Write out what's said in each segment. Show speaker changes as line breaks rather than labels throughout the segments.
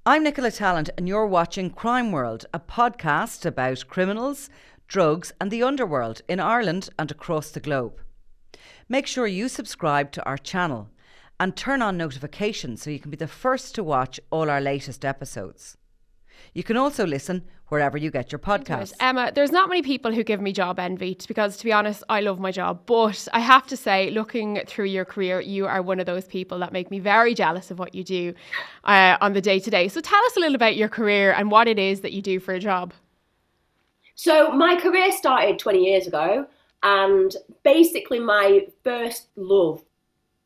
I'm Nicola Tallant and you're watching Crime World, a podcast about criminals, drugs and the underworld in Ireland and across the globe. Make sure you subscribe to our channel and turn on notifications so you can be the first to watch all our latest episodes. You can also listen wherever you get your podcasts.
Emma, there's not many people who give me job envy because, to be honest, I love my job. But I have to say, looking through your career, you are one of those people that make me very jealous of what you do on the day-to-day. So tell us a little about your career and what it is that you do for a job.
So my career started 20 years ago, and basically my first love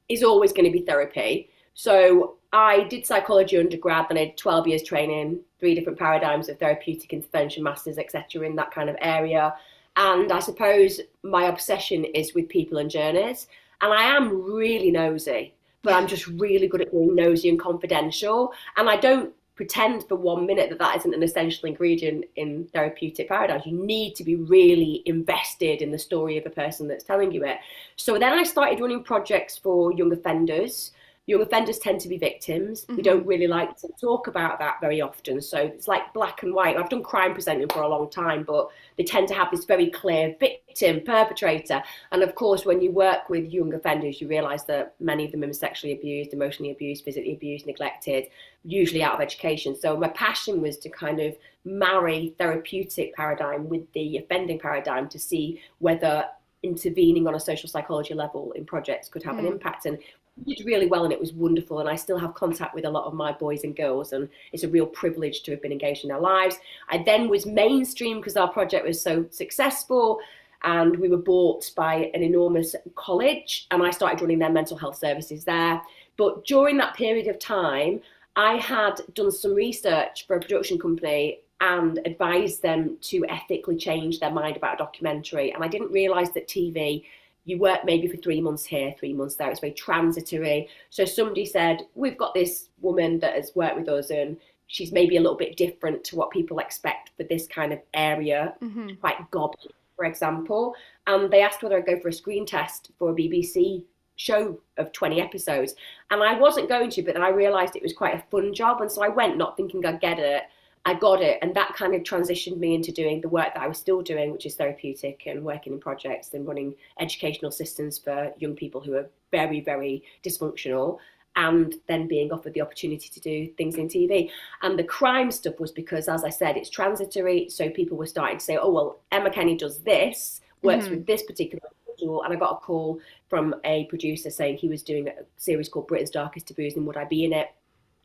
is always going to be therapy. So I did psychology undergrad, then I did 12 years training, 3 different paradigms of therapeutic intervention, masters, etc. in that kind of area. And I suppose my obsession is with people and journeys. And I am really nosy, but I'm just really good at being nosy and confidential. And I don't pretend for 1 minute that isn't an essential ingredient in therapeutic paradigms. You need to be really invested in the story of the person that's telling you it. So then I started running projects for young offenders. Young offenders tend to be victims. We don't really like to talk about that very often. So it's like black and white. I've done crime presenting for a long time, but they tend to have this very clear victim, perpetrator. And of course, when you work with young offenders, you realise that many of them are sexually abused, emotionally abused, physically abused, neglected, usually out of education. So my passion was to kind of marry therapeutic paradigm with the offending paradigm to see whether intervening on a social psychology level in projects could have an impact. And did really well, and it was wonderful, and I still have contact with a lot of my boys and girls, and it's a real privilege to have been engaged in their lives. I then was mainstream because our project was so successful, and we were bought by an enormous college, and I started running their mental health services there. But during that period of time, I had done some research for a production company and advised them to ethically change their mind about a documentary, and I didn't realise that TV, you work maybe for 3 months here, 3 months there. It's very transitory. So somebody said, we've got this woman that has worked with us and she's maybe a little bit different to what people expect for this kind of area, quite gobby, for example. And they asked whether I'd go for a screen test for a BBC show of 20 episodes. And I wasn't going to, but then I realised it was quite a fun job. And so I went not thinking I'd get it. I got it, and that kind of transitioned me into doing the work that I was still doing, which is therapeutic and working in projects and running educational systems for young people who are very, very dysfunctional, and then being offered the opportunity to do things in TV. And the crime stuff was because, as I said, it's transitory, so people were starting to say, oh, well, Emma Kenny does this, works with this particular individual, and I got a call from a producer saying he was doing a series called Britain's Darkest Taboos and would I be in it?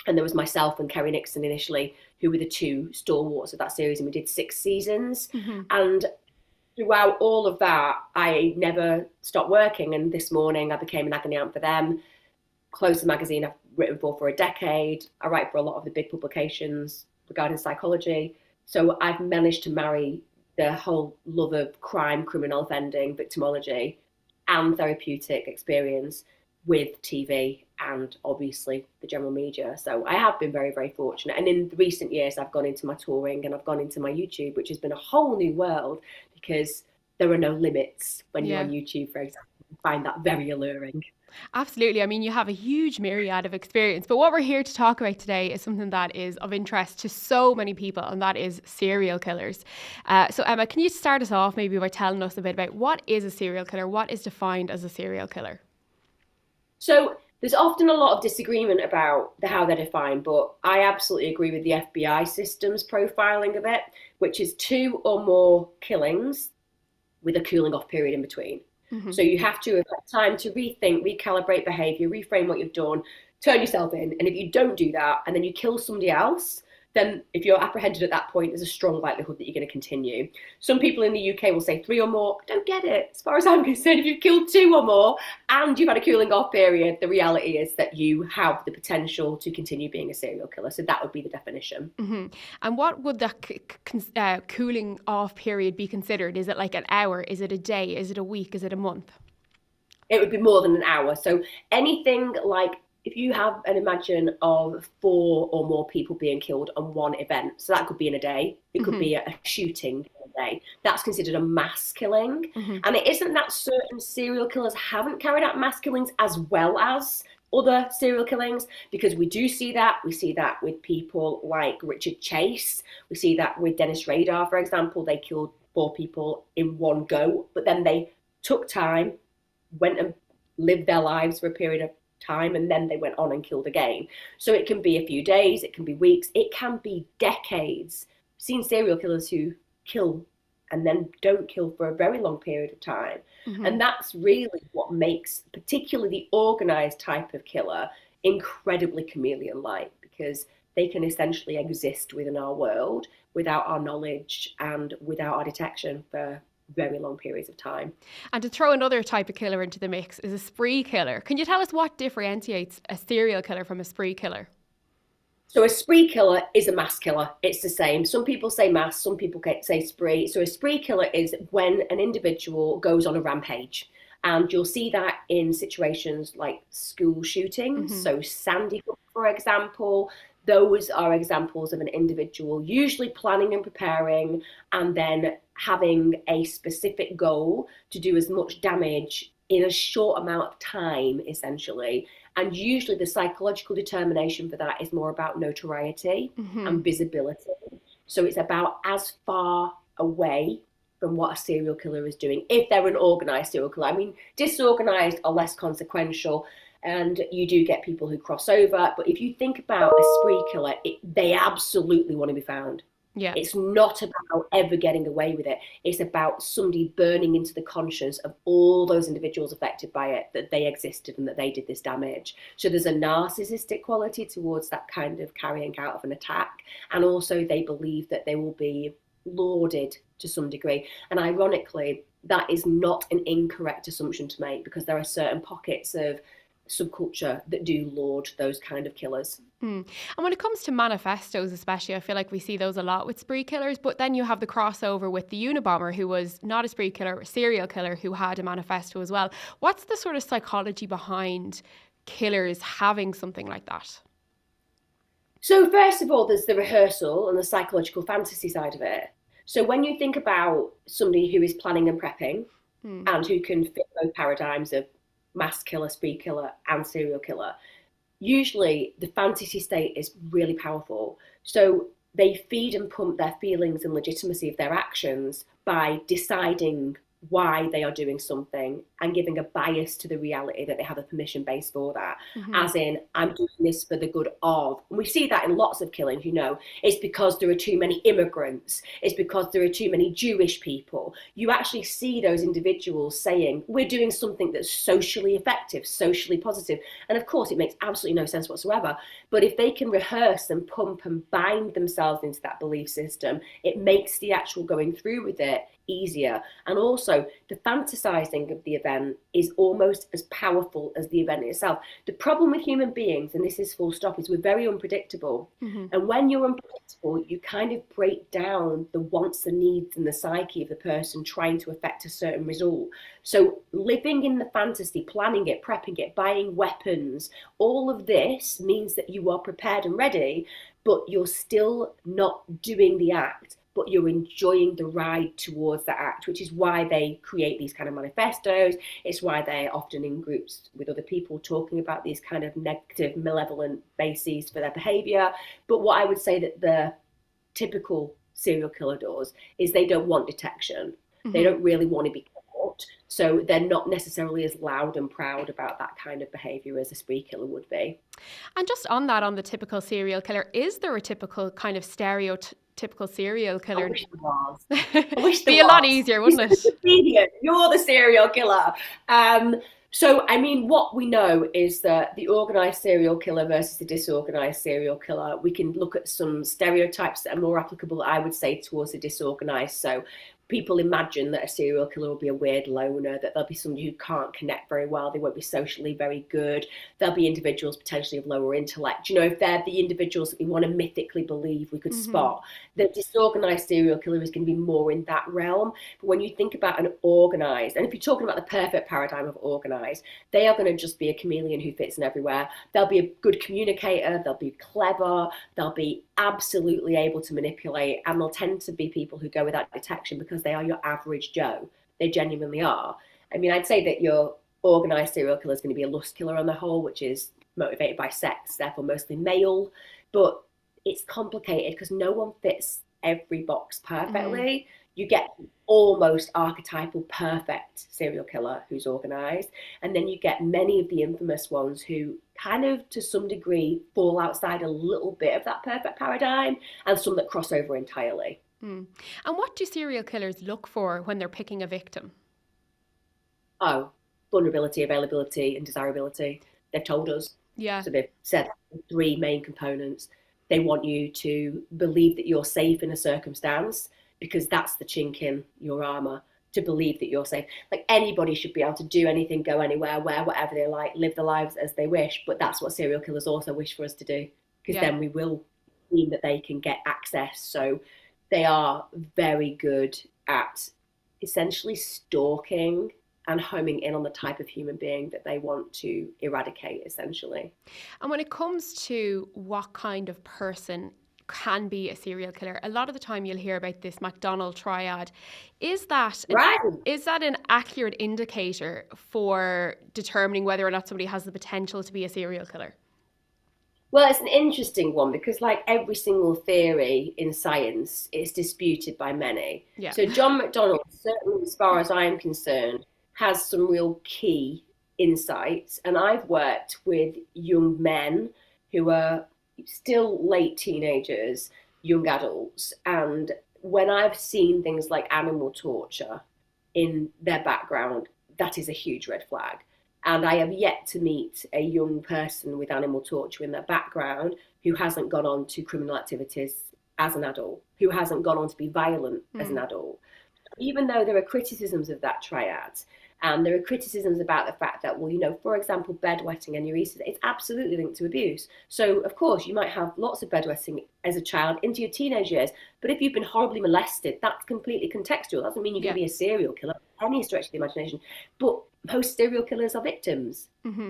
And there was myself and Kerry Nixon initially, who were the 2 stalwarts of that series, and we did 6 seasons. And throughout all of that, I never stopped working. And this morning, I became an agony aunt for them. Closed the magazine I've written for a decade. I write for a lot of the big publications regarding psychology. So I've managed to marry the whole love of crime, criminal offending, victimology, and therapeutic experience with TV and obviously the general media. So I have been very, very fortunate. And in the recent years, I've gone into my touring and I've gone into my YouTube, which has been a whole new world because there are no limits when you're on YouTube, for example. I find that very alluring.
Absolutely. I mean, you have a huge myriad of experience, but what we're here to talk about today is something that is of interest to so many people, and that is serial killers. So Emma, can you start us off maybe by telling us a bit about what is a serial killer? What is defined as a serial killer?
So there's often a lot of disagreement about how they're defined, but I absolutely agree with the FBI system's profiling of it, which is 2 or more killings with a cooling off period in between. So you have to have time to rethink, recalibrate behaviour, reframe what you've done, turn yourself in. And if you don't do that and then you kill somebody else, then if you're apprehended at that point, there's a strong likelihood that you're going to continue. Some people in the UK will say 3 or more. I don't get it. As far as I'm concerned, if you've killed 2 or more and you've had a cooling off period, the reality is that you have the potential to continue being a serial killer. So that would be the definition.
And what would that cooling off period be considered? Is it like an hour? Is it a day? Is it a week? Is it a month?
It would be more than an hour. So anything like, if you have an imagine of 4 or more people being killed on one event, so that could be in a day, it could be a shooting in a day, that's considered a mass killing. And it isn't that certain serial killers haven't carried out mass killings as well as other serial killings, because we do see that. We see that with people like Richard Chase. We see that with Dennis Rader, for example. They killed 4 people in one go, but then they took time, went and lived their lives for a period of time, and then they went on and killed again. So it can be a few days, it can be weeks, it can be decades. I've seen serial killers who kill and then don't kill for a very long period of time. And that's really what makes particularly the organized type of killer incredibly chameleon-like, because they can essentially exist within our world without our knowledge and without our detection for very long periods of time.
And to throw another type of killer into the mix is a spree killer. Can you tell us what differentiates a serial killer from a spree killer?
So a spree killer is a mass killer. It's the same. Some people say mass, some people say spree. So a spree killer is when an individual goes on a rampage. And you'll see that in situations like school shootings. So Sandy Hook, for example, those are examples of an individual usually planning and preparing and then having a specific goal to do as much damage in a short amount of time, essentially. And usually the psychological determination for that is more about notoriety and visibility. So it's about as far away from what a serial killer is doing, if they're an organized serial killer. I mean, disorganized are less consequential, and you do get people who cross over. But if you think about a spree killer, they absolutely want to be found.
Yeah.
It's not about ever getting away with it. It's about somebody burning into the conscience of all those individuals affected by it, that they existed and that they did this damage. So there's a narcissistic quality towards that kind of carrying out of an attack. And also they believe that they will be lauded to some degree. And ironically, that is not an incorrect assumption to make, because there are certain pockets of subculture that do laud those kind of killers.
And when it comes to manifestos especially, I feel like we see those a lot with spree killers, but then you have the crossover with the Unabomber, who was not a spree killer, a serial killer who had a manifesto as well. What's the sort of psychology behind killers having something like that?
So first of all, there's the rehearsal and the psychological fantasy side of it. So when you think about somebody who is planning and prepping and who can fit both paradigms of mass killer, spree killer and serial killer, usually the fantasy state is really powerful. So they feed and pump their feelings and legitimacy of their actions by deciding why they are doing something and giving a bias to the reality that they have a permission base for that. As in, I'm doing this for the good of. And we see that in lots of killings, you know. It's because there are too many immigrants. It's because there are too many Jewish people. You actually see those individuals saying, we're doing something that's socially effective, socially positive. And of course, it makes absolutely no sense whatsoever. But if they can rehearse and pump and bind themselves into that belief system, it makes the actual going through with it easier. And also the fantasizing of the event is almost as powerful as the event itself. The problem with human beings, and this is full stop, is we're very unpredictable. And when you're unpredictable, you kind of break down the wants, the needs and the psyche of the person trying to affect a certain result. So living in the fantasy, planning it, prepping it, buying weapons, all of this means that you are prepared and ready, but you're still not doing the act, but you're enjoying the ride towards that act, which is why they create these kind of manifestos. It's why they're often in groups with other people talking about these kind of negative, malevolent bases for their behavior. But what I would say that the typical serial killer does is they don't want detection. They don't really want to be caught. So they're not necessarily as loud and proud about that kind of behavior as a spree killer would be.
And just on that, on the typical serial killer, is there a typical kind of stereotypical serial killer?
I wish there was. I wish there
Be a
was.
lot easier, wouldn't it?
You're the serial killer. So, I mean, what we know is that the organised serial killer versus the disorganised serial killer, we can look at some stereotypes that are more applicable, I would say, towards the disorganised. So people imagine that a serial killer will be a weird loner, that there'll be somebody who can't connect very well, they won't be socially very good, there'll be individuals potentially of lower intellect. You know, if they're the individuals that we want to mythically believe we could spot, the disorganized serial killer is going to be more in that realm. But when you think about an organized, and if you're talking about the perfect paradigm of organized, they are going to just be a chameleon who fits in everywhere. They'll be a good communicator, they'll be clever, they'll be absolutely able to manipulate, and they'll tend to be people who go without detection because they are your average Joe. They genuinely are. I mean, I'd say that your organized serial killer is going to be a lust killer on the whole, which is motivated by sex, therefore mostly male. But it's complicated because no one fits every box perfectly. You get almost archetypal perfect serial killer who's organised, and then you get many of the infamous ones who kind of to some degree fall outside a little bit of that perfect paradigm, and some that cross over entirely.
And what do serial killers look for when they're picking a victim?
Oh, vulnerability, availability, and desirability. They've told us.
Yeah.
So they've said 3 main components. They want you to believe that you're safe in a circumstance, because that's the chink in your armor, to believe that you're safe. Like, anybody should be able to do anything, go anywhere, wear whatever they like, live their lives as they wish. But that's what serial killers also wish for us to do, because then we will mean that they can get access. So they are very good at essentially stalking and homing in on the type of human being that they want to eradicate, essentially.
And when it comes to what kind of person can be a serial killer, a lot of the time you'll hear about this McDonald triad. Is that an accurate indicator for determining whether or not somebody has the potential to be a serial killer?
Well, it's an interesting one, because like every single theory in science, it's disputed by many. Yeah. So John McDonald, certainly as far as I'm concerned, has some real key insights. And I've worked with young men who are still late teenagers, young adults. And when I've seen things like animal torture in their background, that is a huge red flag. And I have yet to meet a young person with animal torture in their background who hasn't gone on to criminal activities as an adult, who hasn't gone on to be violent as an adult. Even though there are criticisms of that triad, and there are criticisms about the fact that, well, you know, for example, bedwetting and urethra, it's absolutely linked to abuse. So, of course, you might have lots of bedwetting as a child into your teenage years, but if you've been horribly molested, that's completely contextual. That doesn't mean you're going to be a serial killer, any stretch of the imagination. But most serial killers are victims.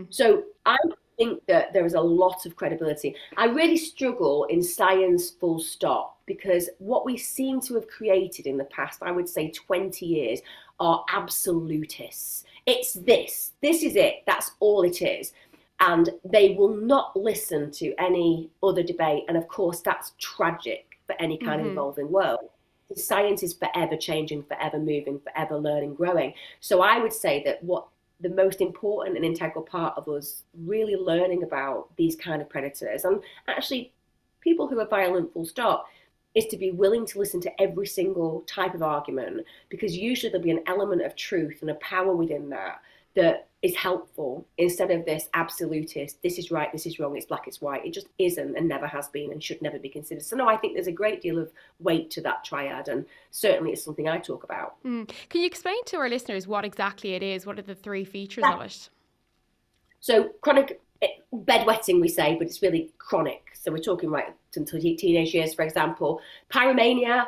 So I think that there is a lot of credibility. I really struggle in science full stop, because what we seem to have created in the past, I would say 20 years, are absolutists. It's this is it, that's all it is. And they will not listen to any other debate. And of course, that's tragic for any kind of evolving world. Science is forever changing, forever moving, forever learning, growing. So I would say that what the most important and integral part of us really learning about these kind of predators, and actually people who are violent full stop, is to be willing to listen to every single type of argument, because usually there'll be an element of truth and a power within that that is helpful, instead of this absolutist, this is right, this is wrong, it's black, it's white. It just isn't, and never has been, and should never be considered. So no, I think there's a great deal of weight to that triad, and certainly it's something I talk about.
Can you explain to our listeners what exactly it is? What are the 3 features of it?
So chronic bedwetting, we say, but it's really chronic. So we're talking right until teenage years, for example, pyromania,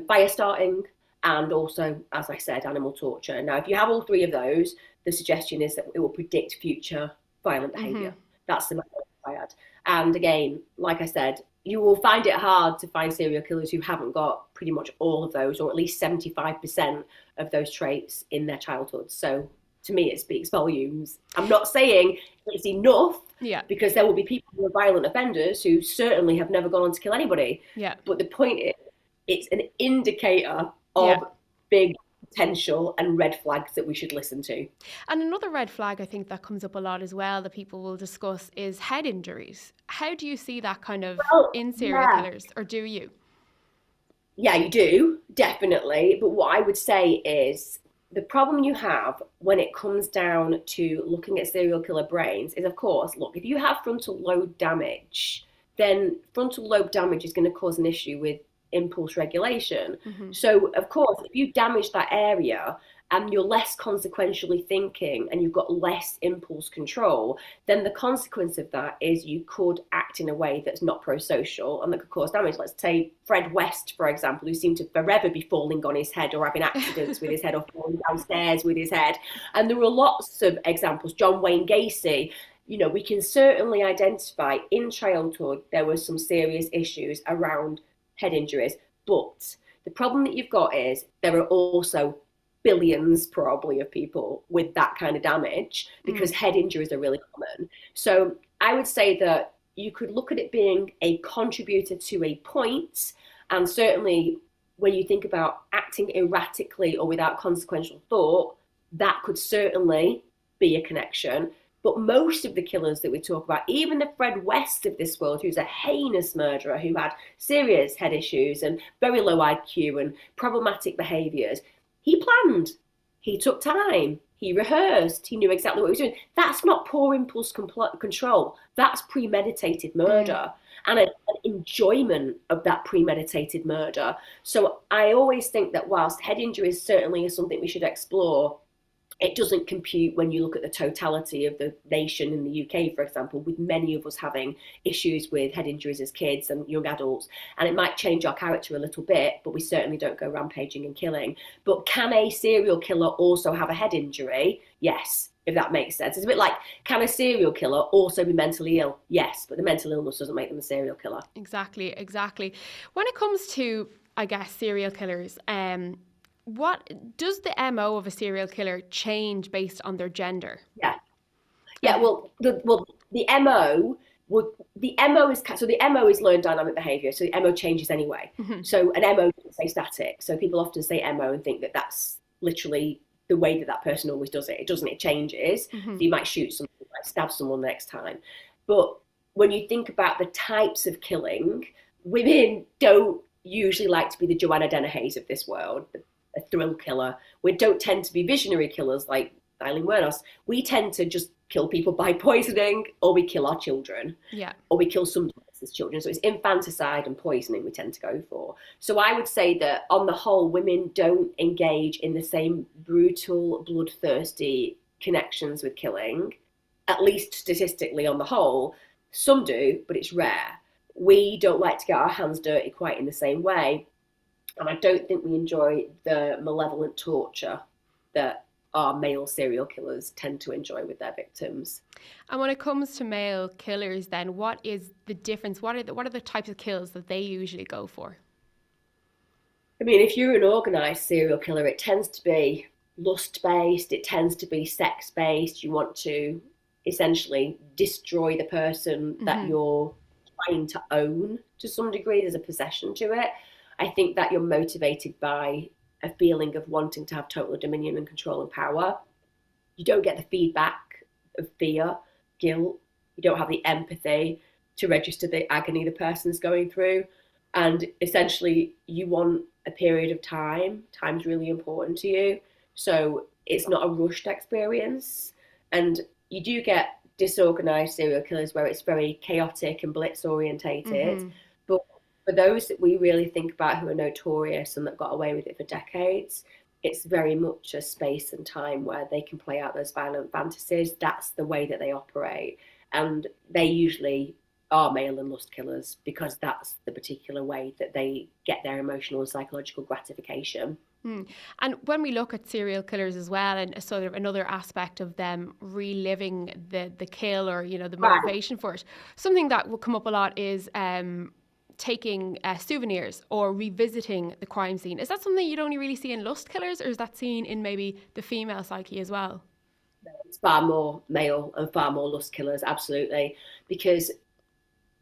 fire starting, and also, as I said, animal torture. Now, if you have all 3 of those, the suggestion is that it will predict future violent behaviour. That's the triad. And again, like I said, you will find it hard to find serial killers who haven't got pretty much all of those, or at least 75% of those traits in their childhood. So to me, it speaks volumes. I'm not saying it's enough, because there will be people who are violent offenders who certainly have never gone on to kill anybody. But the point is, it's an indicator of big potential and red flags that we should listen to.
And another red flag I think that comes up a lot as well that people will discuss is head injuries. How do you see that kind of in serial killers, or do you?
Yeah, you do, definitely. But what I would say is the problem you have when it comes down to looking at serial killer brains is, of course, look, if you have frontal lobe damage, then frontal lobe damage is going to cause an issue with impulse regulation. So of course, if you damage that area and you're less consequentially thinking and you've got less impulse control, then the consequence of that is you could act in a way that's not pro-social and that could cause damage. Let's say Fred West, for example, who seemed to forever be falling on his head or having accidents with his head or falling downstairs with his head. And there were lots of examples. John Wayne Gacy. You know, we can certainly identify in childhood there were some serious issues around head injuries, but the problem that you've got is there are also billions probably of people with that kind of damage, because head injuries are really common. So I would say that you could look at it being a contributor to a point, and certainly when you think about acting erratically or without consequential thought, that could certainly be a connection. But most of the killers that we talk about, even the Fred West of this world, who's a heinous murderer who had serious head issues and very low IQ and problematic behaviours, he planned, he took time, he rehearsed, he knew exactly what he was doing. That's not poor impulse control. That's premeditated murder and an enjoyment of that premeditated murder. So I always think that whilst head injuries certainly is something we should explore, it doesn't compute when you look at the totality of the nation in the UK, for example, with many of us having issues with head injuries as kids and young adults. And it might change our character a little bit, but we certainly don't go rampaging and killing. But can a serial killer also have a head injury? Yes, if that makes sense. It's a bit like, can a serial killer also be mentally ill? Yes, but the mental illness doesn't make them a serial killer.
Exactly. When it comes to, I guess, serial killers, what does the MO of a serial killer change based on their gender?
Yeah. Well, the MO is learned dynamic behaviour. So the MO changes anyway. Mm-hmm. So an MO doesn't stay static. So people often say MO and think that that's literally the way that person always does it. It doesn't. It changes. Mm-hmm. So you might shoot someone, you might stab someone next time. But when you think about the types of killing, women don't usually like to be the Joanna Dennehays of this world. A thrill killer. We don't tend to be visionary killers like Eileen Wuornos. We tend to just kill people by poisoning, or we kill our children, or we kill somebody else's children. So it's infanticide and poisoning we tend to go for. So I would say that on the whole, women don't engage in the same brutal, bloodthirsty connections with killing, at least statistically on the whole. Some do, but it's rare. We don't like to get our hands dirty quite in the same way. And I don't think we enjoy the malevolent torture that our male serial killers tend to enjoy with their victims.
And when it comes to male killers, then what is the difference? What are the types of kills that they usually go for?
I mean, if you're an organised serial killer, it tends to be lust-based. It tends to be sex-based. You want to essentially destroy the person that you're trying to own to some degree. There's a possession to it. I think that you're motivated by a feeling of wanting to have total dominion and control and power. You don't get the feedback of fear, guilt. You don't have the empathy to register the agony the person's going through. And essentially, you want a period of time. Time's really important to you. So it's not a rushed experience. And you do get disorganized serial killers where it's very chaotic and blitz orientated. But for those that we really think about who are notorious and that got away with it for decades, it's very much a space and time where they can play out those violent fantasies. That's the way that they operate. And they usually are male and lust killers because that's the particular way that they get their emotional and psychological gratification.
And when we look at serial killers as well, and sort of another aspect of them reliving the kill or, the motivation for it, something that will come up a lot is taking souvenirs or revisiting the crime scene. Is that something you'd only really see in lust killers, or is that seen in maybe the female psyche as well?
It's far more male and far more lust killers, absolutely. Because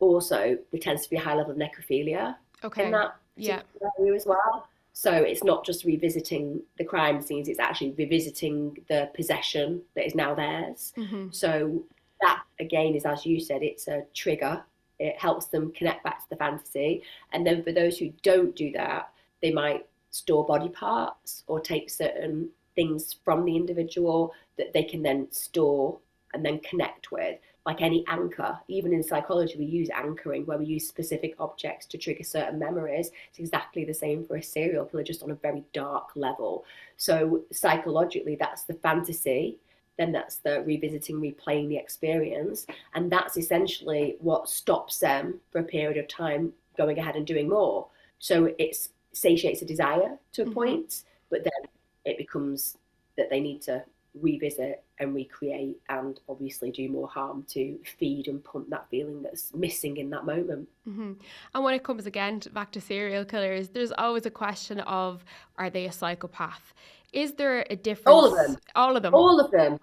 also there tends to be a high level of necrophilia in that area as well. So it's not just revisiting the crime scenes, it's actually revisiting the possession that is now theirs. So that, again, is, as you said, it's a trigger. It helps them connect back to the fantasy. And then for those who don't do that, they might store body parts or take certain things from the individual that they can then store and then connect with, like any anchor. Even in psychology, we use anchoring, where we use specific objects to trigger certain memories. It's exactly the same for a serial killer, just on a very dark level. So psychologically, that's the fantasy. Then that's the revisiting, replaying the experience. And that's essentially what stops them for a period of time going ahead and doing more. So it satiates a desire to a point, but then it becomes that they need to revisit and recreate and obviously do more harm to feed and pump that feeling that's missing in that moment.
And when it comes again back to serial killers, there's always a question of, are they a psychopath? Is there a difference?
All of them.
All of them.
All of them.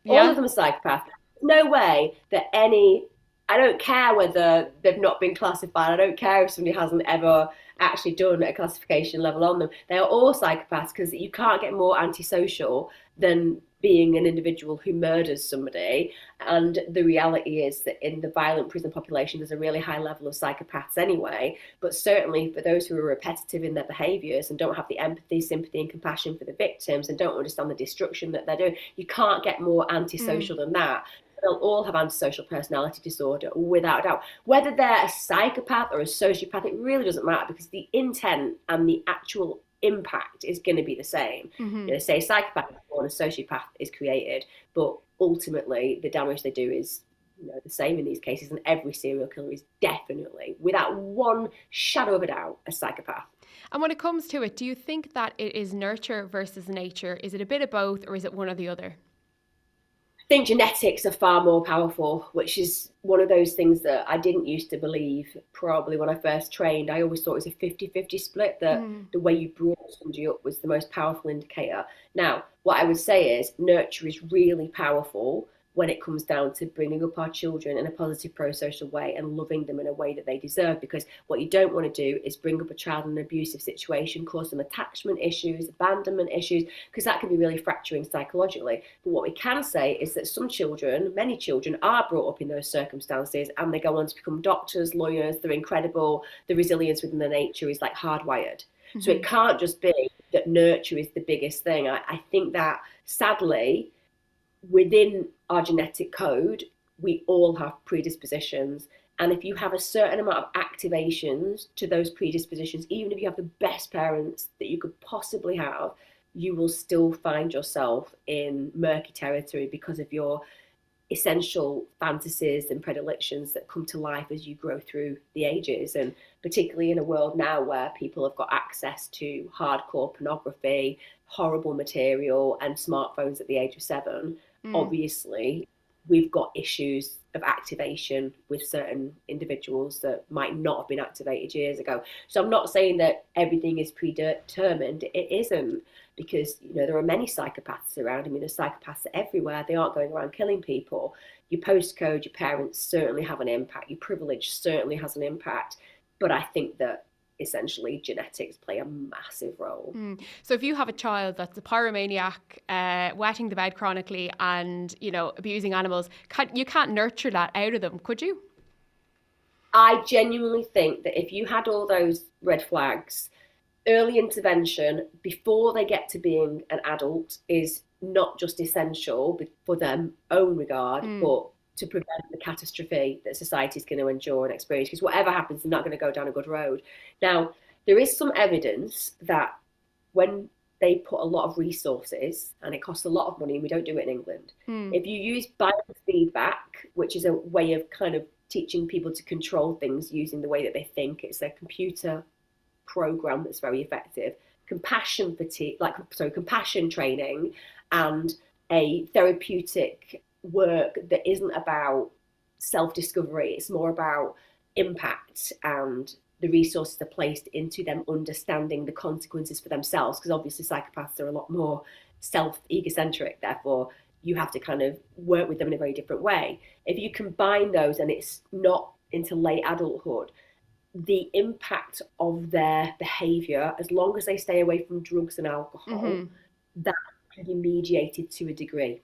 Yeah.
All of them are psychopaths. no way that I don't care whether they've not been classified. I don't care if somebody hasn't ever actually done a classification level on them. They are all psychopaths, because you can't get more antisocial than being an individual who murders somebody. And the reality is that in the violent prison population, there's a really high level of psychopaths anyway. But certainly for those who are repetitive in their behaviours and don't have the empathy, sympathy and compassion for the victims and don't understand the destruction that they're doing, you can't get more antisocial than that. They'll all have antisocial personality disorder, without a doubt. Whether they're a psychopath or a sociopath, it really doesn't matter, because the intent and the actual impact is going to be the same. Say a psychopath or a sociopath is created, but ultimately the damage they do is the same in these cases. And every serial killer is definitely, without one shadow of a doubt, a psychopath.
And when it comes to it, do you think that it is nurture versus nature? Is it a bit of both, or is it one or the other?
I think genetics are far more powerful, which is one of those things that I didn't used to believe. Probably when I first trained, I always thought it was a 50-50 split, that the way you brought somebody up was the most powerful indicator. Now, what I would say is nurture is really powerful when it comes down to bringing up our children in a positive pro-social way and loving them in a way that they deserve. Because what you don't want to do is bring up a child in an abusive situation, cause them attachment issues, abandonment issues, because that can be really fracturing psychologically. But what we can say is that some children, many children, are brought up in those circumstances and they go on to become doctors, lawyers. They're incredible. The resilience within their nature is like hardwired. So it can't just be that nurture is the biggest thing. I think that sadly, within our genetic code, we all have predispositions. And if you have a certain amount of activations to those predispositions, even if you have the best parents that you could possibly have, you will still find yourself in murky territory because of your essential fantasies and predilections that come to life as you grow through the ages. And particularly in a world now where people have got access to hardcore pornography, horrible material and smartphones at the age of 7, obviously we've got issues of activation with certain individuals that might not have been activated years ago. So I'm not saying that everything is predetermined. It isn't, because there are many psychopaths around. I mean, there's psychopaths everywhere. They aren't going around killing people. Your postcode, your parents certainly have an impact. Your privilege certainly has an impact. But I think that essentially genetics play a massive role.
So if you have a child that's a pyromaniac, wetting the bed chronically and, abusing animals, you can't nurture that out of them, could you?
I genuinely think that if you had all those red flags, early intervention before they get to being an adult is not just essential for their own regard, but to prevent the catastrophe that society is going to endure and experience, because whatever happens, they're not going to go down a good road. Now, there is some evidence that when they put a lot of resources, and it costs a lot of money, and we don't do it in England, if you use biofeedback, which is a way of kind of teaching people to control things using the way that they think, it's a computer program that's very effective, compassion training, and a therapeutic work that isn't about self-discovery. It's more about impact, and the resources are placed into them understanding the consequences for themselves, because obviously psychopaths are a lot more self-egocentric, therefore you have to kind of work with them in a very different way. If you combine those and it's not into late adulthood, the impact of their behaviour, as long as they stay away from drugs and alcohol, that can be mediated to a degree.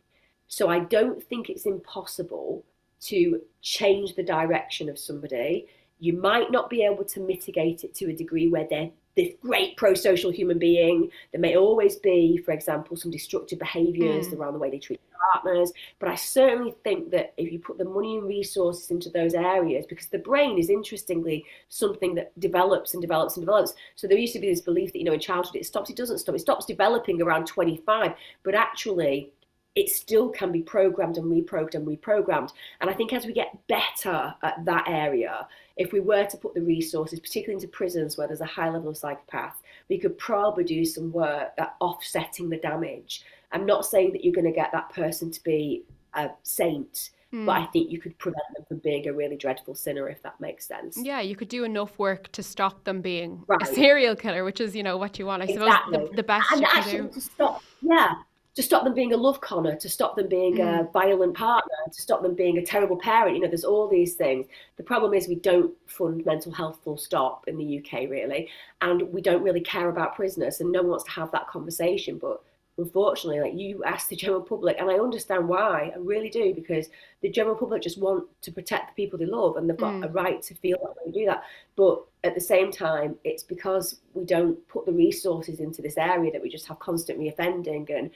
So I don't think it's impossible to change the direction of somebody. You might not be able to mitigate it to a degree where they're this great pro-social human being. There may always be, for example, some destructive behaviours around the way they treat partners. But I certainly think that if you put the money and resources into those areas, because the brain is interestingly something that develops and develops and develops. So there used to be this belief that, in childhood it stops. It doesn't stop. It stops developing around 25. But actually, it still can be programmed and reprogrammed. And I think as we get better at that area, if we were to put the resources, particularly into prisons where there's a high level of psychopaths, we could probably do some work at offsetting the damage. I'm not saying that you're going to get that person to be a saint, but I think you could prevent them from being a really dreadful sinner, if that makes sense.
Yeah, you could do enough work to stop them being a serial killer, which is, what you want. I suppose the best and you can do.
to stop them being a love conner, to stop them being a violent partner, to stop them being a terrible parent. You know, there's all these things. The problem is we don't fund mental health full stop in the UK, really. And we don't really care about prisoners, and no one wants to have that conversation. But unfortunately, like, you ask the general public, and I understand why, I really do, because the general public just want to protect the people they love, and they've got a right to feel that they do that. But at the same time, it's because we don't put the resources into this area that we just have constant reoffending, and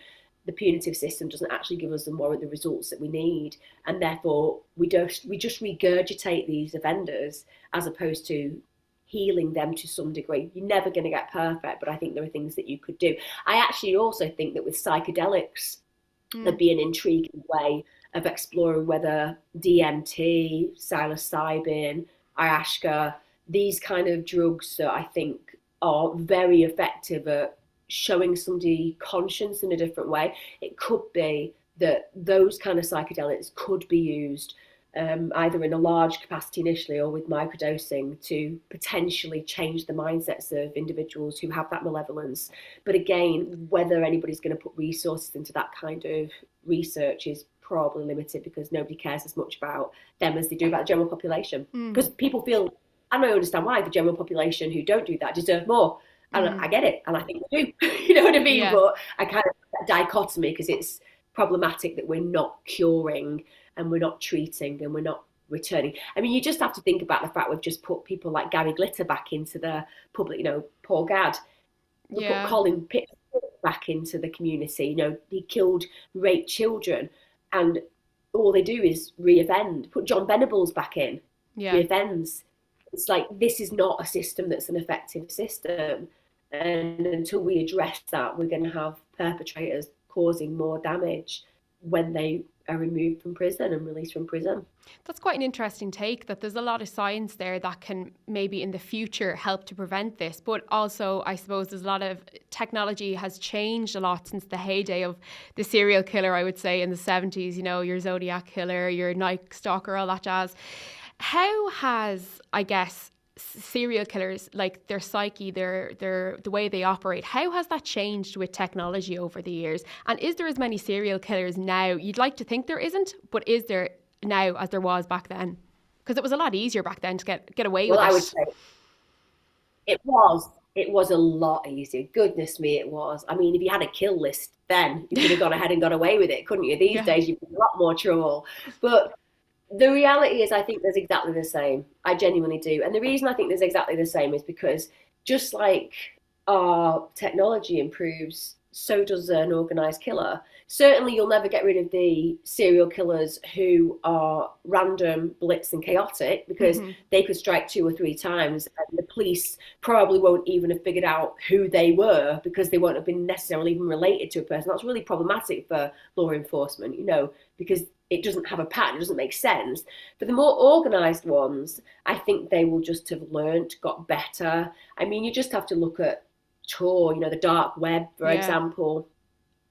the punitive system doesn't actually give us the results that we need, and therefore we just regurgitate these offenders as opposed to healing them to some degree. You're never going to get perfect, but I think there are things that you could do. I actually also think that with psychedelics, there'd be an intriguing way of exploring whether DMT, psilocybin, ayahuasca, these kind of drugs that I think are very effective at showing somebody conscience in a different way. It could be that those kind of psychedelics could be used either in a large capacity initially or with microdosing to potentially change the mindsets of individuals who have that malevolence. But again, whether anybody's going to put resources into that kind of research is probably limited, because nobody cares as much about them as they do about the general population. Because people feel, and I understand why, the general population who don't do that deserve more. And I get it, and I think they do. You know what I mean? Yeah. But I kind of that dichotomy, because it's problematic that we're not curing and we're not treating and we're not returning. I mean, you just have to think about the fact we've just put people like Gary Glitter back into the public, you know, poor Gad. We put Colin Pitt back into the community. You know, he killed, raped children, and all they do is reoffend. Put John Venables back in, reoffends. It's like, this is not a system that's an effective system. And until we address that, we're going to have perpetrators causing more damage when they are removed from prison and released from prison.
That's quite an interesting take, that there's a lot of science there that can maybe in the future help to prevent this. But also, I suppose there's a lot of technology has changed a lot since the heyday of the serial killer, I would say, in the 70s, you know, your Zodiac Killer, your Night Stalker, all that jazz. How has, I guess, serial killers, like their psyche, their the way they operate, how has that changed with technology over the years? And is there as many serial killers now? You'd like to think there isn't, but is there now as there was back then? Because it was a lot easier back then to get away with it.
Well, I would say it was a lot easier. Goodness me, it was. I mean, if you had a kill list then, you could have gone ahead and got away with it, couldn't you? These days you'd be in a lot more trouble. But the reality is, I think there's exactly the same. I genuinely do. And the reason I think there's exactly the same is because just like our technology improves, so does an organised killer. Certainly you'll never get rid of the serial killers who are random, blitz and chaotic, because they could strike 2 or 3 times and the police probably won't even have figured out who they were, because they won't have been necessarily even related to a person. That's really problematic for law enforcement, you know, because it doesn't have a pattern, it doesn't make sense. But the more organised ones, I think they will just have learnt, got better. I mean, you just have to look at Tor, you know, the dark web, for example.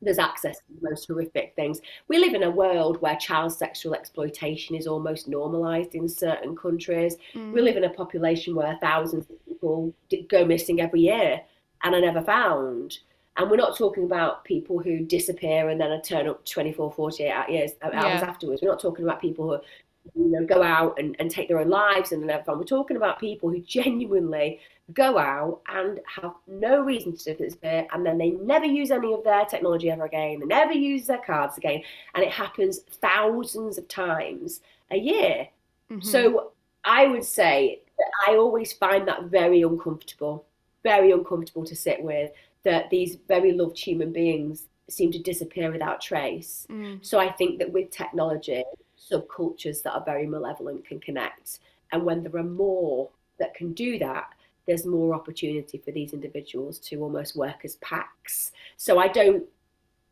There's access to the most horrific things. We live in a world where child sexual exploitation is almost normalised in certain countries. We live in a population where thousands of people go missing every year and are never found. And we're not talking about people who disappear and then turn up 24, 48 hours afterwards. We're not talking about people who, you know, go out and take their own lives and never found. We're talking about people who genuinely go out and have no reason to disappear, and then they never use any of their technology ever again. They never use their cards again. And it happens thousands of times a year. So I would say that I always find that very uncomfortable to sit with, that these very loved human beings seem to disappear without trace. So I think that with technology, subcultures that are very malevolent can connect. And when there are more that can do that, there's more opportunity for these individuals to almost work as packs. So I don't,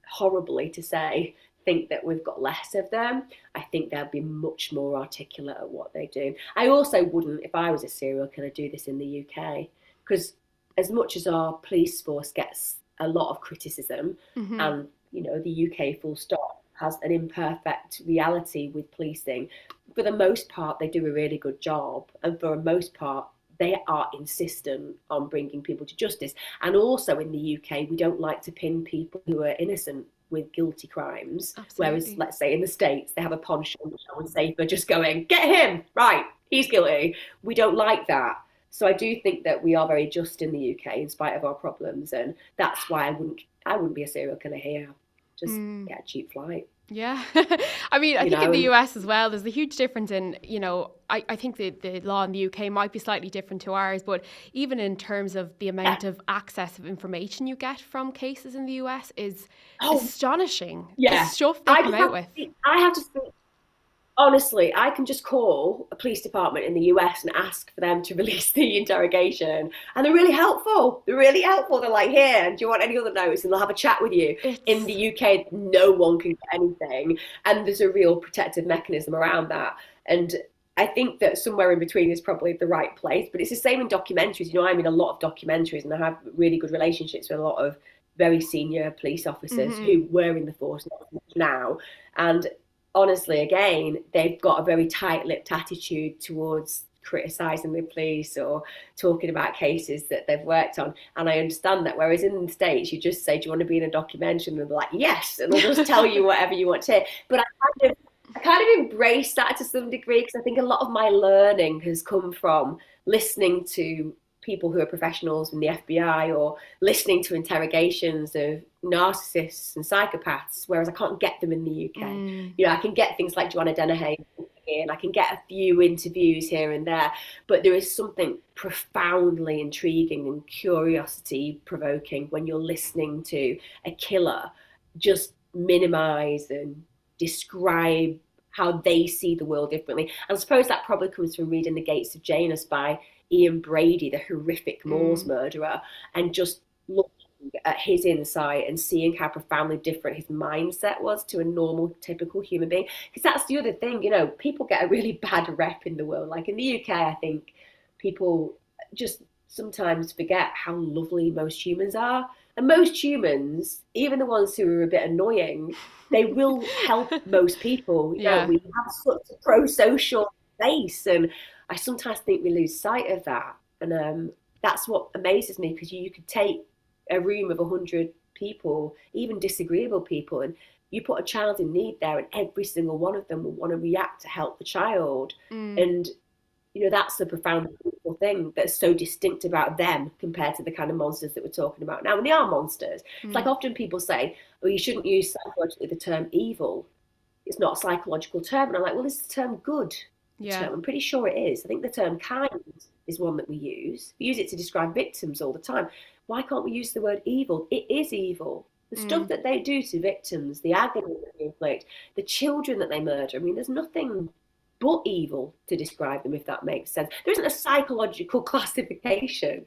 horribly to say, think that we've got less of them. I think they'll be much more articulate at what they do. I also wouldn't, if I was a serial killer, do this in the UK, because as much as our police force gets a lot of criticism, and, you know, the UK full stop has an imperfect reality with policing, for the most part, they do a really good job. And for the most part, they are insistent on bringing people to justice. And also in the UK, we don't like to pin people who are innocent with guilty crimes.
Absolutely.
Whereas, let's say in the States, they have a penchant, I would say, for just going, get him, right, he's guilty. We don't like that. So I do think that we are very just in the UK in spite of our problems. And that's why I wouldn't be a serial killer here. Just get a cheap flight.
Yeah. I mean, I think in the US as well, there's a huge difference in, I think the law in the UK might be slightly different to ours, but even in terms of the amount of access of information you get from cases in the US is astonishing.
Yeah.
The stuff they come out with.
I have to speak. Honestly, I can just call a police department in the US and ask for them to release the interrogation. And they're really helpful. They're like, here, do you want any other notes? And they'll have a chat with you. In the UK, no one can get anything. And there's a real protective mechanism around that. And I think that somewhere in between is probably the right place. But it's the same in documentaries. I'm in a lot of documentaries and I have really good relationships with a lot of very senior police officers who were in the force now. And honestly, again, they've got a very tight-lipped attitude towards criticising the police or talking about cases that they've worked on. And I understand that. Whereas in the States, you just say, do you want to be in a documentary? And they're like, yes. And they'll just tell you whatever you want to hear. But I kind of embrace that to some degree, because I think a lot of my learning has come from listening to people who are professionals in the FBI or listening to interrogations of narcissists and psychopaths, whereas I can't get them in the UK. I can get things like Joanna Dennehy and I can get a few interviews here and there, but there is something profoundly intriguing and curiosity provoking when you're listening to a killer just minimize and describe how they see the world differently. And I suppose that probably comes from reading The Gates of Janus by Ian Brady, the horrific Moors murderer, and just looking at his insight and seeing how profoundly different his mindset was to a normal, typical human being. Because that's the other thing, people get a really bad rep in the world. Like in the UK, I think people just sometimes forget how lovely most humans are. And most humans, even the ones who are a bit annoying, they will help most people. We have such a pro-social base, and I sometimes think we lose sight of that. And that's what amazes me, because you could take a room of 100 people, even disagreeable people, and you put a child in need there and every single one of them will want to react to help the child. And, that's the profound beautiful thing that's so distinct about them compared to the kind of monsters that we're talking about now. And they are monsters. It's like often people say, you shouldn't use psychologically the term evil. It's not a psychological term. And I'm like, well, is the term good? Term. I'm pretty sure it is. I think the term kind is one that we use. We use it to describe victims all the time. Why can't we use the word evil? It is evil. The stuff that they do to victims, the agony that they inflict, the children that they murder. I mean, there's nothing but evil to describe them, if that makes sense. There isn't a psychological classification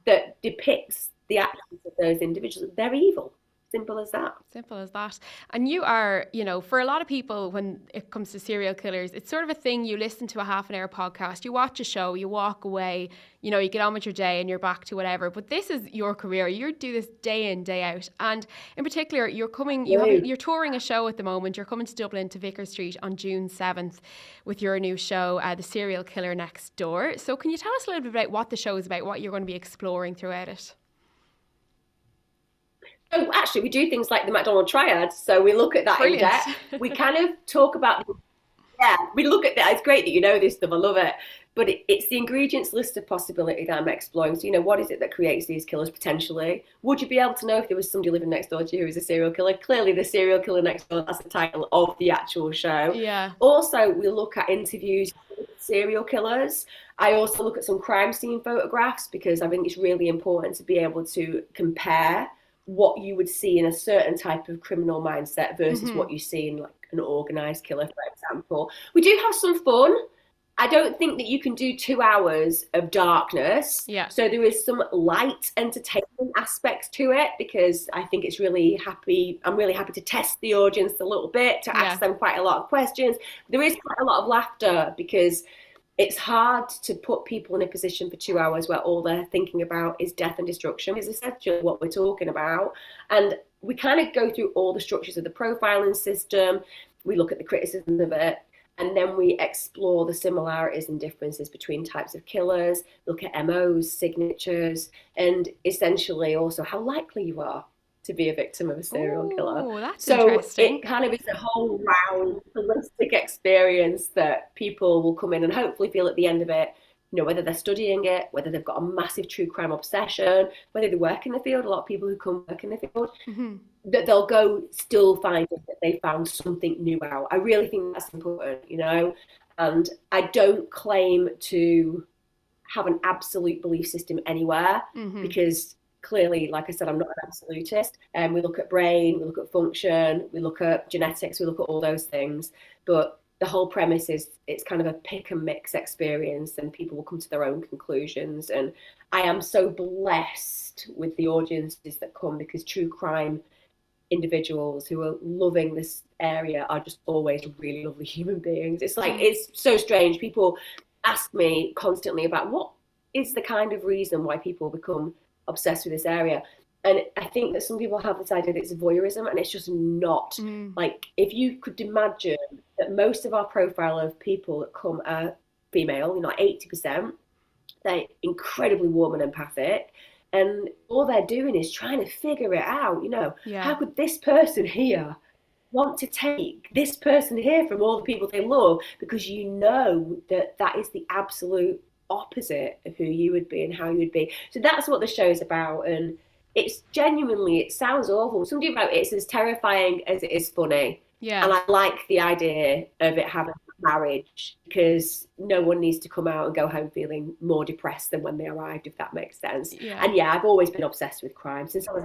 that depicts the actions of those individuals. They're evil. Simple as that. Simple as that.
And you are, for a lot of people, when it comes to serial killers, it's sort of a thing. You listen to a half-an-hour podcast, you watch a show, you walk away, you get on with your day and you're back to whatever. But this is your career. You do this day in, day out. And in particular, you're touring a show at the moment. You're coming to Dublin to Vicar Street on June 7th with your new show, The Serial Killer Next Door. So can you tell us a little bit about what the show is about, what you're going to be exploring throughout it?
Oh, actually, we do things like the McDonald triad. So we look at that in depth. We kind of talk about, we look at that. It's great that you know this stuff. I love it. But it's the ingredients list of possibility that I'm exploring. So, what is it that creates these killers potentially? Would you be able to know if there was somebody living next door to you who is a serial killer? Clearly, The Serial Killer Next Door, that's the title of the actual show.
Yeah.
Also, we look at interviews with serial killers. I also look at some crime scene photographs, because I think it's really important to be able to compare what you would see in a certain type of criminal mindset versus what you see in like an organized killer, for example. We do have some fun. I don't think that you can do 2 hours of darkness.
Yeah.
So there is some light entertainment aspects to it, because I think I'm really happy to test the audience a little bit, to ask them quite a lot of questions. There is quite a lot of laughter, because it's hard to put people in a position for 2 hours where all they're thinking about is death and destruction, is essentially what we're talking about. And we kind of go through all the structures of the profiling system. We look at the criticism of it, and then we explore the similarities and differences between types of killers, look at MOs, signatures, and essentially also how likely you are to be a victim of a serial killer.
Oh, that's
So
interesting.
it kind of is a whole round holistic experience that people will come in and hopefully feel at the end of it, whether they're studying it, whether they've got a massive true crime obsession, whether they work in the field, a lot of people who come work in the field, that they'll go still find that they found something new out. I really think that's important, and I don't claim to have an absolute belief system anywhere, because clearly, like I said, I'm not an absolutist. And we look at brain, we look at function, we look at genetics, we look at all those things. But the whole premise is it's kind of a pick and mix experience, and people will come to their own conclusions. And I am so blessed with the audiences that come, because true crime individuals who are loving this area are just always really lovely human beings. It's like, it's so strange. People ask me constantly about what is the kind of reason why people become obsessed with this area. And I think that some people have this idea that it's voyeurism, and it's just not. Like, if you could imagine that most of our profile of people that come are female, 80%, they're incredibly warm and empathic. And all they're doing is trying to figure it out, how could this person here want to take this person here from all the people they love, because that is the absolute opposite of who you would be and how you would be. So that's what the show is about. And it's genuinely, it sounds awful. Something about it's as terrifying as it is funny.
Yeah.
And I like the idea of it having marriage, because no one needs to come out and go home feeling more depressed than when they arrived, if that makes sense.
Yeah.
And I've always been obsessed with crime since I was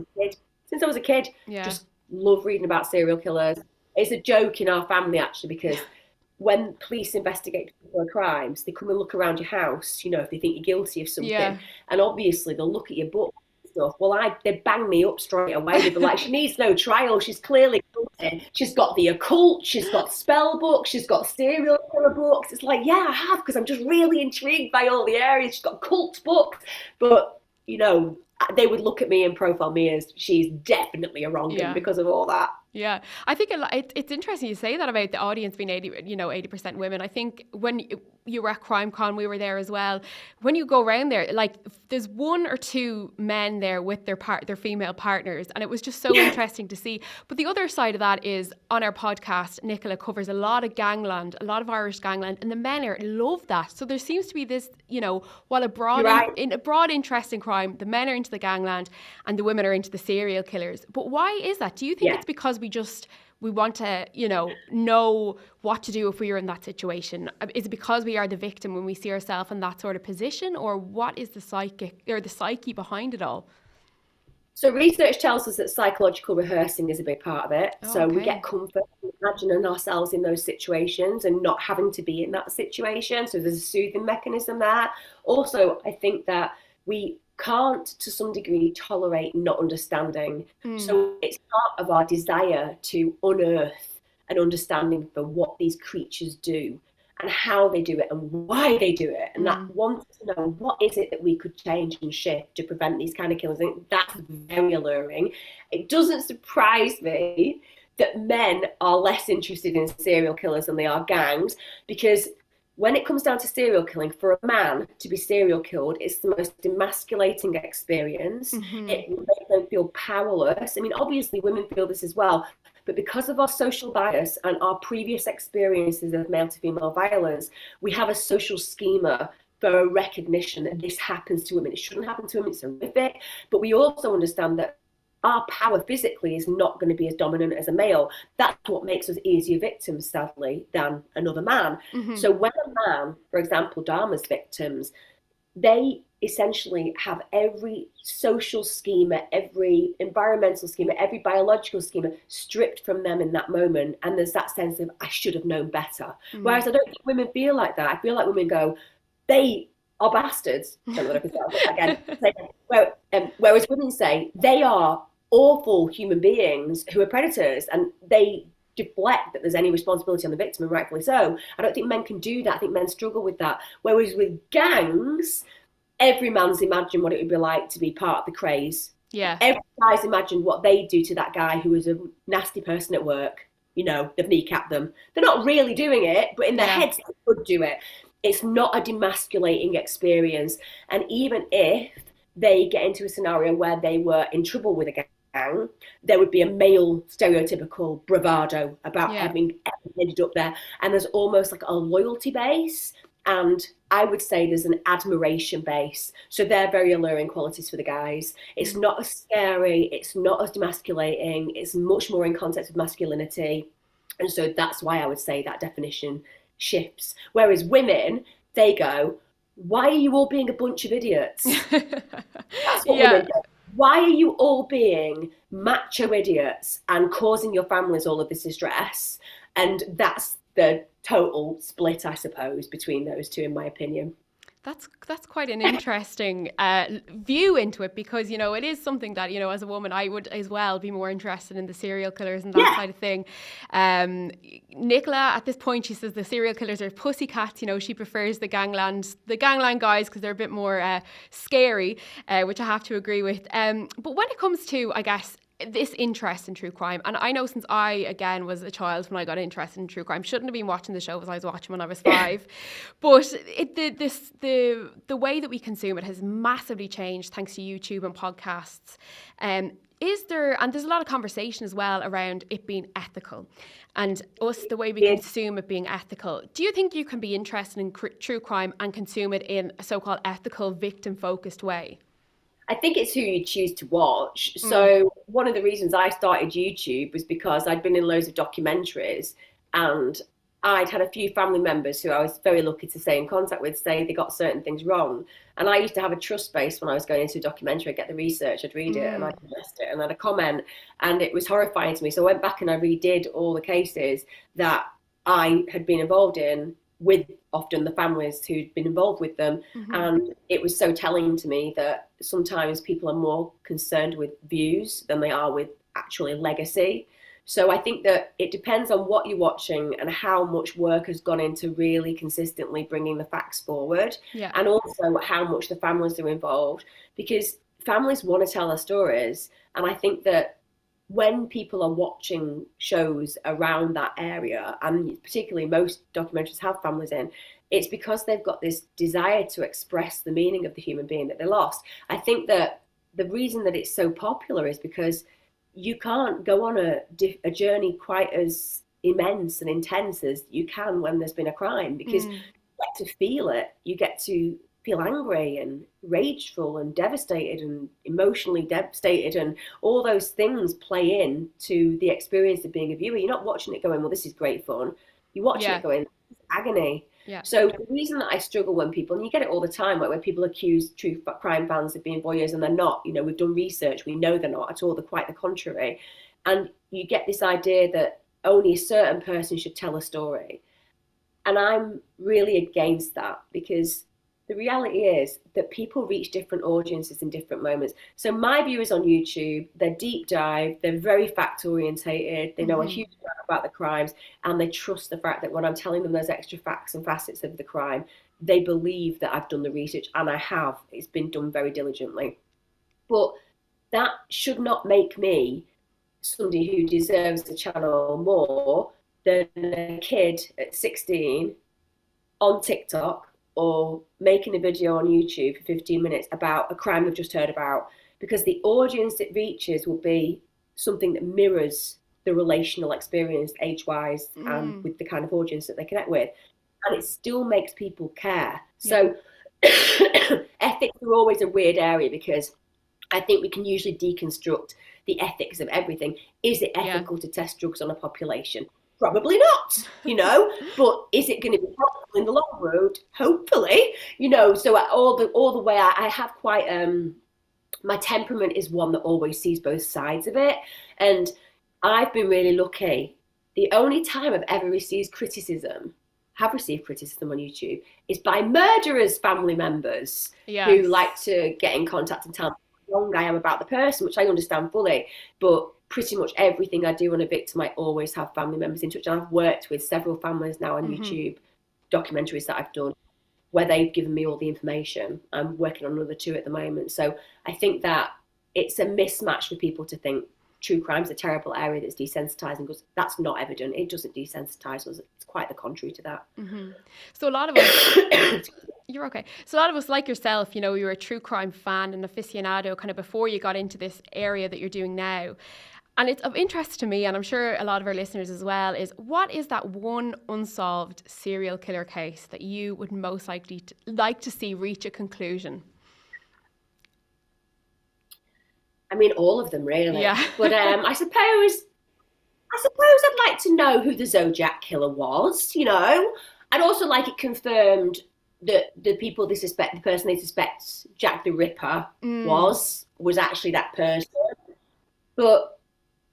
a kid. Just love reading about serial killers. It's a joke in our family, actually, because when police investigate particular crimes, they come and look around your house, if they think you're guilty of something. And obviously they'll look at your book and stuff. Well, they bang me up straight away. They'd be like, she needs no trial. She's clearly guilty. She's got the occult. She's got spell books. She's got serial killer books. It's like, I have, because I'm just really intrigued by all the areas. She's got cult books. But, they would look at me and profile me as she's definitely a wrong because of all that.
Yeah, I think it's interesting you say that about the audience being 80% women. I think when you were at CrimeCon, we were there as well. When you go around there, like, there's one or two men there with their female partners, and it was just so interesting to see. But the other side of that is, on our podcast, Nicola covers a lot of gangland, a lot of Irish gangland, and the men love that. So there seems to be this, while a broad interest in crime, the men are into the gangland and the women are into the serial killers. But why is that? Do you think it's because we want to, know what to do if we are in that situation? Is it because we are the victim when we see ourselves in that sort of position, or what is the psyche behind it all?
So research tells us that psychological rehearsing is a big part of it. We get comfort imagining ourselves in those situations and not having to be in that situation. So there's a soothing mechanism there. Also, I think that we can't, to some degree, tolerate not understanding. So it's part of our desire to unearth an understanding for what these creatures do and how they do it and why they do it. And that wants to know, what is it that we could change and shift to prevent these kind of killings? I think that's very alluring. It doesn't surprise me that men are less interested in serial killers than they are gangs, because when it comes down to serial killing, for a man to be serial killed, it's the most emasculating experience. It makes them feel powerless. I mean, obviously women feel this as well, but because of our social bias and our previous experiences of male to female violence, we have a social schema for a recognition that this happens to women. It shouldn't happen to women, it's horrific. But we also understand that our power physically is not going to be as dominant as a male. That's what makes us easier victims, sadly, than another man. So when a man, for example, Dharma's victims, they essentially have every social schema, every environmental schema, every biological schema stripped from them in that moment. And there's that sense of, I should have known better. Whereas I don't think women feel like that. I feel like women go, they are bastards. I don't know what I can say. Whereas women say they are awful human beings who are predators, and they deflect that there's any responsibility on the victim, and rightfully so. I don't think men can do that. I think men struggle with that. Whereas with gangs, every man's imagined what it would be like to be part of the craze.
Yeah.
Every guy's imagined what they do to that guy who is a nasty person at work. They've kneecapped them. They're not really doing it, but in their heads they could do it. It's not a demasculating experience. And even if they get into a scenario where they were in trouble with a gang, there would be a male stereotypical bravado about having ended up there. And there's almost like a loyalty base. And I would say there's an admiration base. So they're very alluring qualities for the guys. It's not as scary. It's not as demasculating. It's much more in context with masculinity. And so that's why I would say that definition shifts. Whereas women, they go, why are you all being a bunch of idiots? That's what women go. Why are you all being macho idiots and causing your families all of this distress? And that's the total split, I suppose, between those two, in my opinion.
That's quite an interesting view into it, because, you know, it is something that, you know, as a woman, I would as well be more interested in the serial killers and that side of thing. Nicola, at this point, she says the serial killers are pussycats. You know, she prefers the gangland guys because they're a bit more scary, which I have to agree with. But when it comes to, I guess, this interest in true crime, and I know since I, again, was a child when I got interested in true crime, shouldn't have been watching the show as I was watching when I was 5, but the way that we consume it has massively changed thanks to YouTube and podcasts. There's a lot of conversation as well around it being ethical, and the way we consume it being ethical. Do you think you can be interested in true crime and consume it in a so-called ethical, victim-focused way?
I think it's who you choose to watch. So one of the reasons I started YouTube was because I'd been in loads of documentaries, and I'd had a few family members who I was very lucky to stay in contact with say they got certain things wrong. And I used to have a trust base when I was going into a documentary. I'd get the research, I'd read it, and I'd invest it, and I'd comment. And it was horrifying to me. So I went back and I redid all the cases that I had been involved in with often the families who'd been involved with them. And it was so telling to me that sometimes people are more concerned with views than they are with actually legacy. So I think that it depends on what you're watching and how much work has gone into really consistently bringing the facts forward, and also how much the families are involved, because families want to tell their stories. And I think that when people are watching shows around that area, and particularly most documentaries have families in, it's because they've got this desire to express the meaning of the human being that they lost. I think that the reason that it's so popular is because you can't go on a journey quite as immense and intense as you can when there's been a crime, because you get to feel it. You get to feel angry and rageful and devastated and emotionally devastated, and all those things play in to the experience of being a viewer. You're not watching it going, well, this is great fun. You're watching it going, this is agony. So the reason that I struggle when people, and you get it all the time, like when people accuse true crime fans of being voyeurs and they're not, you know, we've done research, we know they're not at all, they're quite the contrary. And you get this idea that only a certain person should tell a story. And I'm really against that, because the reality is that people reach different audiences in different moments. So my viewers on YouTube, they're deep dive, they're very fact orientated, they know a huge amount about the crimes, and they trust the fact that when I'm telling them those extra facts and facets of the crime, they believe that I've done the research, and I have. It's been done very diligently. But that should not make me somebody who deserves the channel more than a kid at 16 on TikTok, or making a video on YouTube for 15 minutes about a crime we've just heard about, because the audience it reaches will be something that mirrors the relational experience age-wise and with the kind of audience that they connect with. And it still makes people care. So ethics are always a weird area, because I think we can usually deconstruct the ethics of everything. Is it ethical to test drugs on a population? Probably not, you know, but is it going to be helpful in the long road? Hopefully, you know. So all the way I have quite my temperament is one that always sees both sides of it, and I've been really lucky. The only time I've ever received criticism on YouTube is by murderers' family members who like to get in contact and tell me how wrong I am about the person, which I understand fully, but pretty much everything I do on a victim, I always have family members in touch. And I've worked with several families now on YouTube documentaries that I've done where they've given me all the information. I'm working on another 2 at the moment. So I think that it's a mismatch for people to think true crime's a terrible area that's desensitizing, because that's not evident. It doesn't desensitize us. It's quite the contrary to that.
Mm-hmm. So a lot of us, you're okay. So a lot of us, like yourself, you were a true crime fan and aficionado kind of before you got into this area that you're doing now. And it's of interest to me, and I'm sure a lot of our listeners as well, is what is that one unsolved serial killer case that you would most likely like to see reach a conclusion?
I mean, all of them, really.
Yeah.
But I suppose I'd like to know who the Zodiac Killer was. I'd also like it confirmed that the person they suspect Jack the Ripper was actually that person. But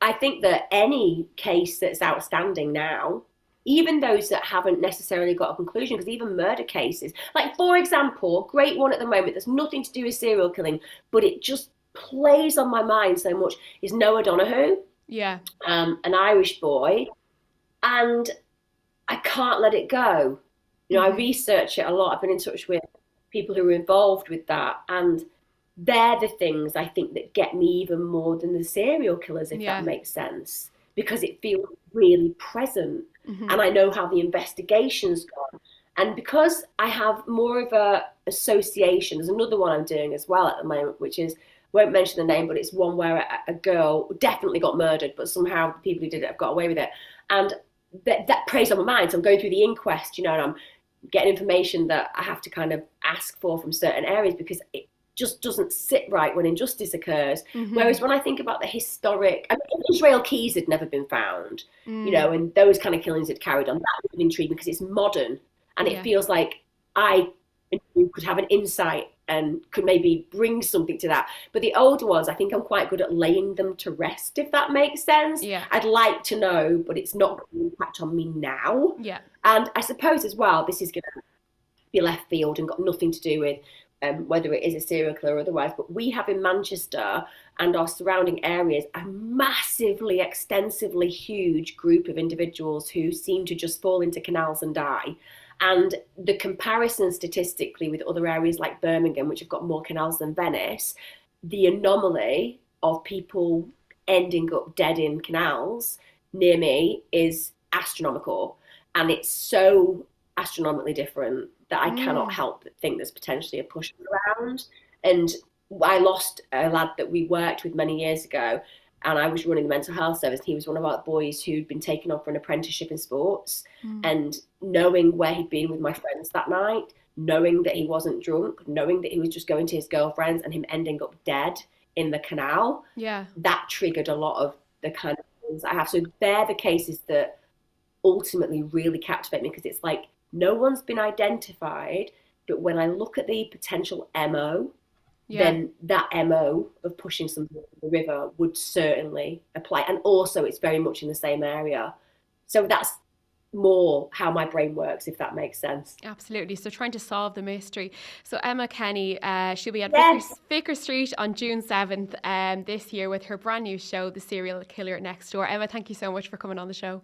I think that any case that's outstanding now, even those that haven't necessarily got a conclusion, because even murder cases, like, for example, great one at the moment that's nothing to do with serial killing, but it just plays on my mind so much, is Noah Donoghue.
Yeah.
An Irish boy. And I can't let it go. I research it a lot. I've been in touch with people who are involved with that. And they're the things I think that get me even more than the serial killers, if that makes sense, because it feels really present. And I know how the investigation's gone. And because I have more of a association, there's another one I'm doing as well at the moment, which is, won't mention the name, but it's one where a girl definitely got murdered, but somehow the people who did it have got away with it. And that preys on my mind. So I'm going through the inquest, and I'm getting information that I have to kind of ask for from certain areas, because it just doesn't sit right when injustice occurs. Whereas when I think about the historic, Israel Keys had never been found, and those kind of killings had carried on. That would intrigue me because it's modern, and it feels like I could have an insight and could maybe bring something to that. But the older ones, I think I'm quite good at laying them to rest, if that makes sense.
Yeah.
I'd like to know, but it's not going to impact on me now.
Yeah.
And I suppose as well, this is going to be left field and got nothing to do with whether it is a serial killer or otherwise, but we have in Manchester and our surrounding areas a massively, extensively huge group of individuals who seem to just fall into canals and die. And the comparison statistically with other areas like Birmingham, which have got more canals than Venice, the anomaly of people ending up dead in canals near me is astronomical. And it's so astronomically different that I cannot help but think there's potentially a push around. And I lost a lad that we worked with many years ago, and I was running the mental health service. He was one of our boys who'd been taken on for an apprenticeship in sports. And knowing where he'd been with my friends that night, knowing that he wasn't drunk, knowing that he was just going to his girlfriend's, and him ending up dead in the canal, that triggered a lot of the kind of things I have. So they're the cases that ultimately really captivate me, because it's like, no one's been identified, but when I look at the potential MO, then that MO of pushing something into the river would certainly apply. And also it's very much in the same area. So that's more how my brain works, if that makes sense.
Absolutely. So trying to solve the mystery. So Emma Kenny, she'll be at Vicar Street on June 7th this year with her brand new show, The Serial Killer Next Door. Emma, thank you so much for coming on the show.